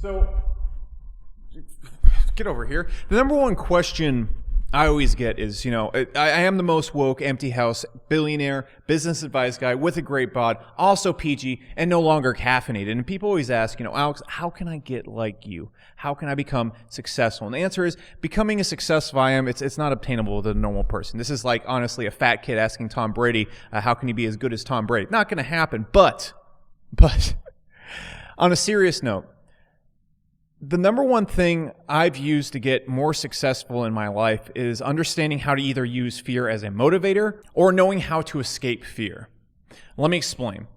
So, get over here. The number one question I always get is, I am the most woke, empty house, billionaire, business advice guy with a great bod, also PG, and no longer caffeinated. And people always ask, Alex, how can I get like you? How can I become successful? And the answer is, becoming as successful as I am, it's not obtainable with a normal person. This is like, honestly, a fat kid asking Tom Brady, how can you be as good as Tom Brady? Not going to happen, but on a serious note, the number one thing I've used to get more successful in my life is understanding how to either use fear as a motivator or knowing how to escape fear. Let me explain.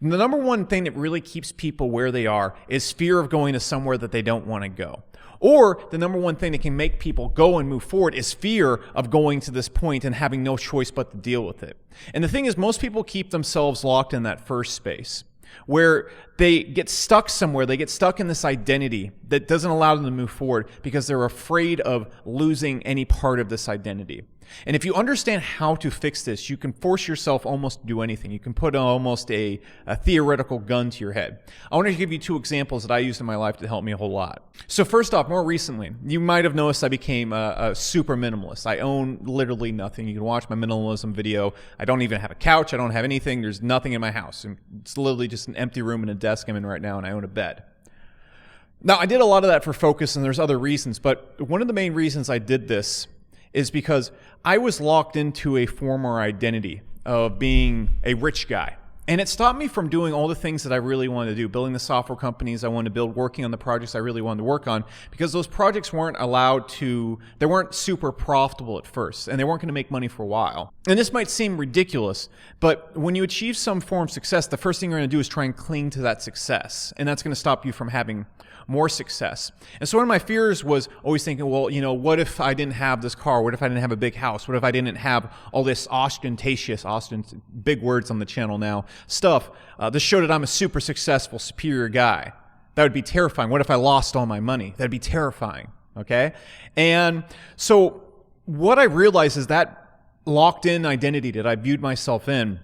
The number one thing that really keeps people where they are is fear of going to somewhere that they don't want to go. Or the number one thing that can make people go and move forward is fear of going to this point and having no choice but to deal with it. And the thing is, most people keep themselves locked in that first space, where they get stuck somewhere, they get stuck in this identity that doesn't allow them to move forward because they're afraid of losing any part of this identity. And if you understand how to fix this, you can force yourself almost to do anything. You can put almost a theoretical gun to your head. I want to give you two examples that I used in my life to help me a whole lot. So first off, more recently, you might have noticed I became a super minimalist. I own literally nothing. You can watch my minimalism video. I don't even have a couch. I don't have anything. There's nothing in my house. It's literally just an empty room and a desk I'm in right now, and I own a bed. Now, I did a lot of that for focus, and there's other reasons, but one of the main reasons I did this is because I was locked into a former identity of being a rich guy. And it stopped me from doing all the things that I really wanted to do, building the software companies I wanted to build, working on the projects I really wanted to work on, because those projects they weren't super profitable at first, and they weren't going to make money for a while. And this might seem ridiculous, but when you achieve some form of success, the first thing you're going to do is try and cling to that success, and that's going to stop you from having more success. And so one of my fears was always thinking, well, what if I didn't have this car? What if I didn't have a big house? What if I didn't have all this ostentatious, big words on the channel now, stuff to show that I'm a super successful, superior guy? That would be terrifying. What if I lost all my money? That'd be terrifying, okay? And so what I realized is that locked in identity that I viewed myself in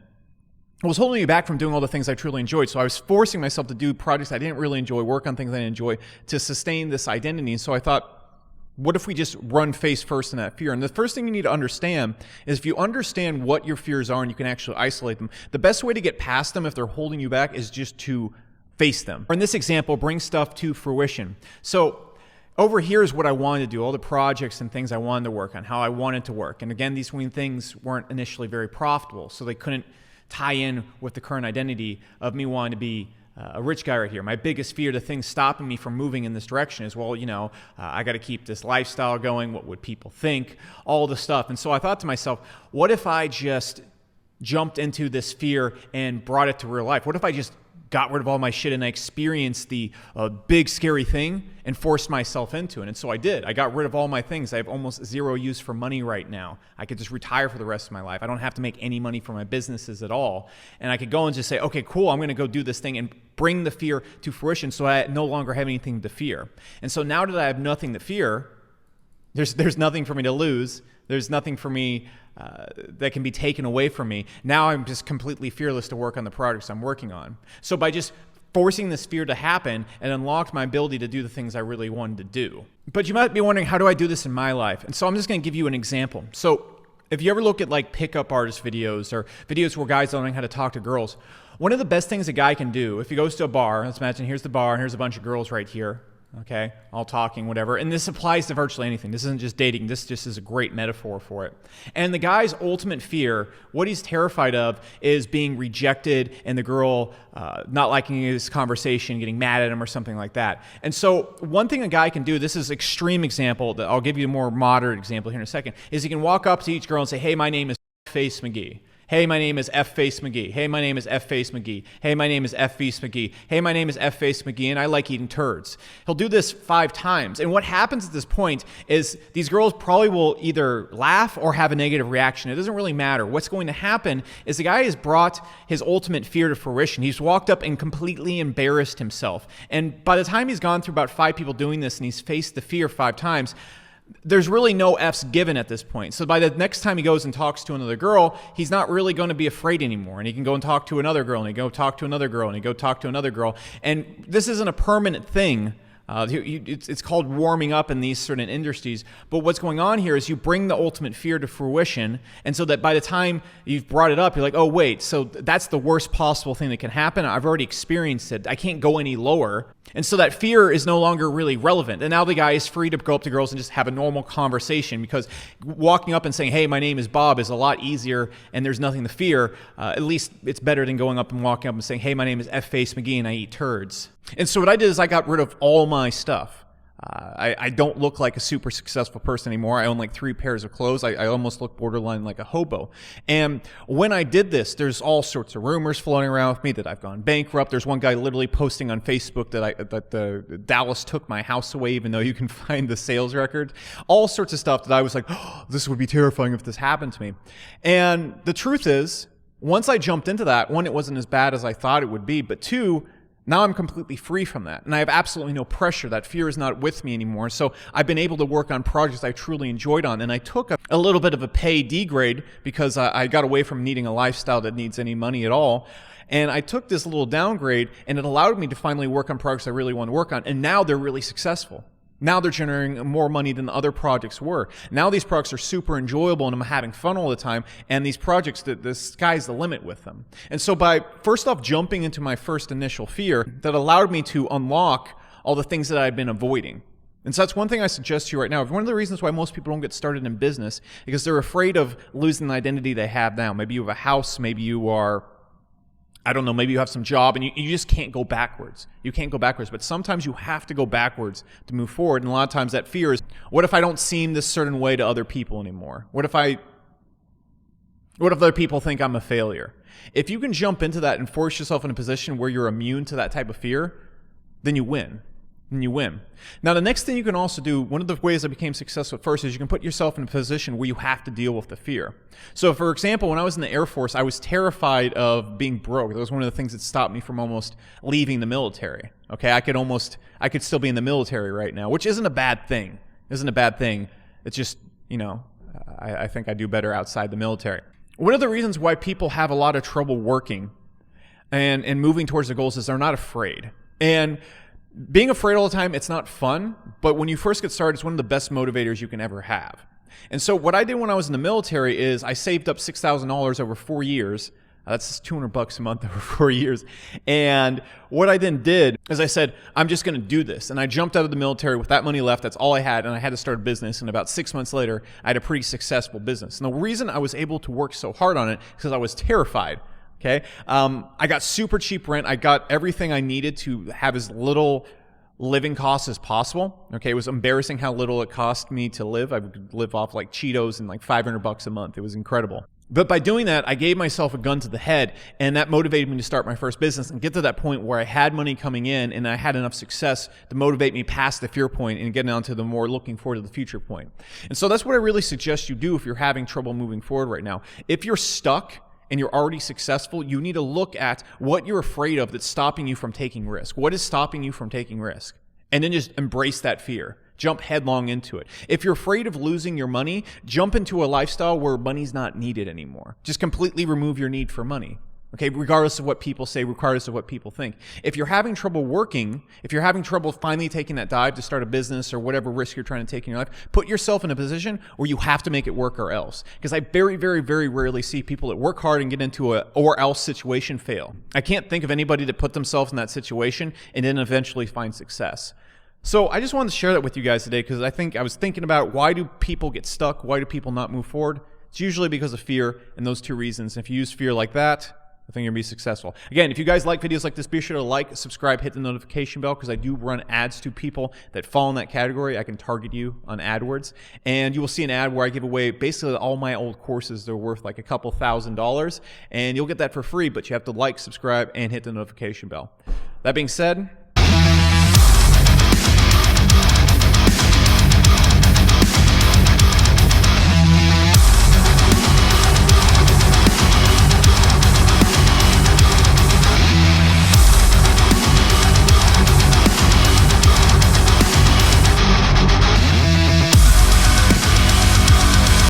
was holding me back from doing all the things I truly enjoyed. So I was forcing myself to do projects I didn't really enjoy, work on things I didn't enjoy to sustain this identity. And so I thought, what if we just run face first in that fear? And the first thing you need to understand is if you understand what your fears are and you can actually isolate them, the best way to get past them if they're holding you back is just to face them. Or in this example, bring stuff to fruition. So over here is what I wanted to do, all the projects and things I wanted to work on, how I wanted to work. And again, these things weren't initially very profitable, so they couldn't tie in with the current identity of me wanting to be a rich guy right here. My biggest fear, the thing stopping me from moving in this direction is, well, I got to keep this lifestyle going. What would people think? All the stuff. And so I thought to myself, what if I just jumped into this fear and brought it to real life? What if I just got rid of all my shit and I experienced the big scary thing and forced myself into it? And so I did. I got rid of all my things. I have almost zero use for money right now. I could just retire for the rest of my life. I don't have to make any money for my businesses at all. And I could go and just say, okay, cool, I'm going to go do this thing and bring the fear to fruition so I no longer have anything to fear. And so now that I have nothing to fear, there's nothing for me to lose. There's nothing for me that can be taken away from me. Now I'm just completely fearless to work on the projects I'm working on. So by just forcing this fear to happen, it unlocked my ability to do the things I really wanted to do. But you might be wondering, how do I do this in my life? And so I'm just going to give you an example. So if you ever look at like pickup artist videos or videos where guys don't know how to talk to girls, one of the best things a guy can do, if he goes to a bar, let's imagine here's the bar and here's a bunch of girls right here, okay, all talking, whatever. And this applies to virtually anything. This isn't just dating. This just is a great metaphor for it. And the guy's ultimate fear, what he's terrified of, is being rejected and the girl not liking his conversation, getting mad at him or something like that. And so one thing a guy can do, this is extreme example, that I'll give you a more moderate example here in a second, is he can walk up to each girl and say, hey, my name is Face McGee. Hey, my name is F Face McGee. Hey, my name is F Face McGee. Hey, my name is F Face McGee. Hey, my name is F Face McGee, and I like eating turds. He'll do this 5 times. And what happens at this point is these girls probably will either laugh or have a negative reaction. It doesn't really matter. What's going to happen is the guy has brought his ultimate fear to fruition. He's walked up and completely embarrassed himself. And by the time he's gone through about 5 people doing this and he's faced the fear 5 times, there's really no F's given at this point. So by the next time he goes and talks to another girl, he's not really going to be afraid anymore. And he can go and talk to another girl, and he go talk to another girl, and he go talk to another girl. And this isn't a permanent thing It's called warming up in these certain industries. But what's going on here is you bring the ultimate fear to fruition, and so that by the time you've brought it up, you're like, oh, wait, so that's the worst possible thing that can happen. I've already experienced it. I can't go any lower. And so that fear is no longer really relevant. And now the guy is free to go up to girls and just have a normal conversation, because walking up and saying, hey, my name is Bob is a lot easier and there's nothing to fear. At least it's better than going up and walking up and saying, hey, my name is F. Face McGee and I eat turds. And so what I did is I got rid of all my stuff. I don't look like a super successful person anymore. I own like 3 pairs of clothes. I almost look borderline like a hobo. And when I did this, there's all sorts of rumors floating around with me that I've gone bankrupt. There's one guy literally posting on Facebook that the Dallas took my house away, even though you can find the sales record. All sorts of stuff that I was like, oh, this would be terrifying if this happened to me. And the truth is, once I jumped into that, 1, it wasn't as bad as I thought it would be, but 2, now I'm completely free from that, and I have absolutely no pressure. That fear is not with me anymore. So I've been able to work on projects I truly enjoyed on, and I took a little bit of a pay degrade because I got away from needing a lifestyle that needs any money at all. And I took this little downgrade, and it allowed me to finally work on projects I really want to work on, and now they're really successful. Now they're generating more money than the other projects were. Now these projects are super enjoyable and I'm having fun all the time. And these projects, the sky's the limit with them. And so by first off jumping into my first initial fear, that allowed me to unlock all the things that I've been avoiding. And so that's one thing I suggest to you right now. One of the reasons why most people don't get started in business, because they're afraid of losing the identity they have now. Maybe you have a house, maybe you are, I don't know, maybe you have some job and you just can't go backwards. You can't go backwards, but sometimes you have to go backwards to move forward. And a lot of times that fear is, what if I don't seem this certain way to other people anymore? What if other people think I'm a failure? If you can jump into that and force yourself in a position where you're immune to that type of fear, then you win. And you win. Now, the next thing you can also do, one of the ways I became successful at first, is you can put yourself in a position where you have to deal with the fear. So, for example, when I was in the Air Force, I was terrified of being broke. That was one of the things that stopped me from almost leaving the military. Okay, I could still be in the military right now, which isn't a bad thing. It's just, I think I do better outside the military. One of the reasons why people have a lot of trouble working and moving towards their goals is they're not afraid. And being afraid all the time, it's not fun, but when you first get started, it's one of the best motivators you can ever have. And so what I did when I was in the military is I saved up $6,000 over 4 years. That's $200 a month over 4 years. And what I then did is I said, I'm just going to do this. And I jumped out of the military with that money left. That's all I had. And I had to start a business. And about 6 months later, I had a pretty successful business. And the reason I was able to work so hard on it is because I was terrified. Okay, I got super cheap rent. I got everything I needed to have as little living costs as possible. Okay, it was embarrassing how little it cost me to live. I would live off like Cheetos and like $500 a month. It was incredible. But by doing that, I gave myself a gun to the head, and that motivated me to start my first business and get to that point where I had money coming in and I had enough success to motivate me past the fear point and get on to the more looking forward to the future point. And so that's what I really suggest you do if you're having trouble moving forward right now. If you're stuck and you're already successful, you need to look at what you're afraid of that's stopping you from taking risk. What is stopping you from taking risk? And then just embrace that fear. Jump headlong into it. If you're afraid of losing your money, jump into a lifestyle where money's not needed anymore. Just completely remove your need for money. Okay, regardless of what people say, regardless of what people think. If you're having trouble working, if you're having trouble finally taking that dive to start a business or whatever risk you're trying to take in your life, put yourself in a position where you have to make it work or else. Because I very, very, very rarely see people that work hard and get into a or else situation fail. I can't think of anybody that put themselves in that situation and then eventually find success. So I just wanted to share that with you guys today because I was thinking about why do people get stuck? Why do people not move forward? It's usually because of fear and those two reasons. If you use fear like that, I think you're going to be successful. Again, if you guys like videos like this, be sure to like, subscribe, hit the notification bell because I do run ads to people that fall in that category. I can target you on AdWords. And you will see an ad where I give away basically all my old courses. They're worth like a couple $1,000s. And you'll get that for free, but you have to like, subscribe, and hit the notification bell. That being said,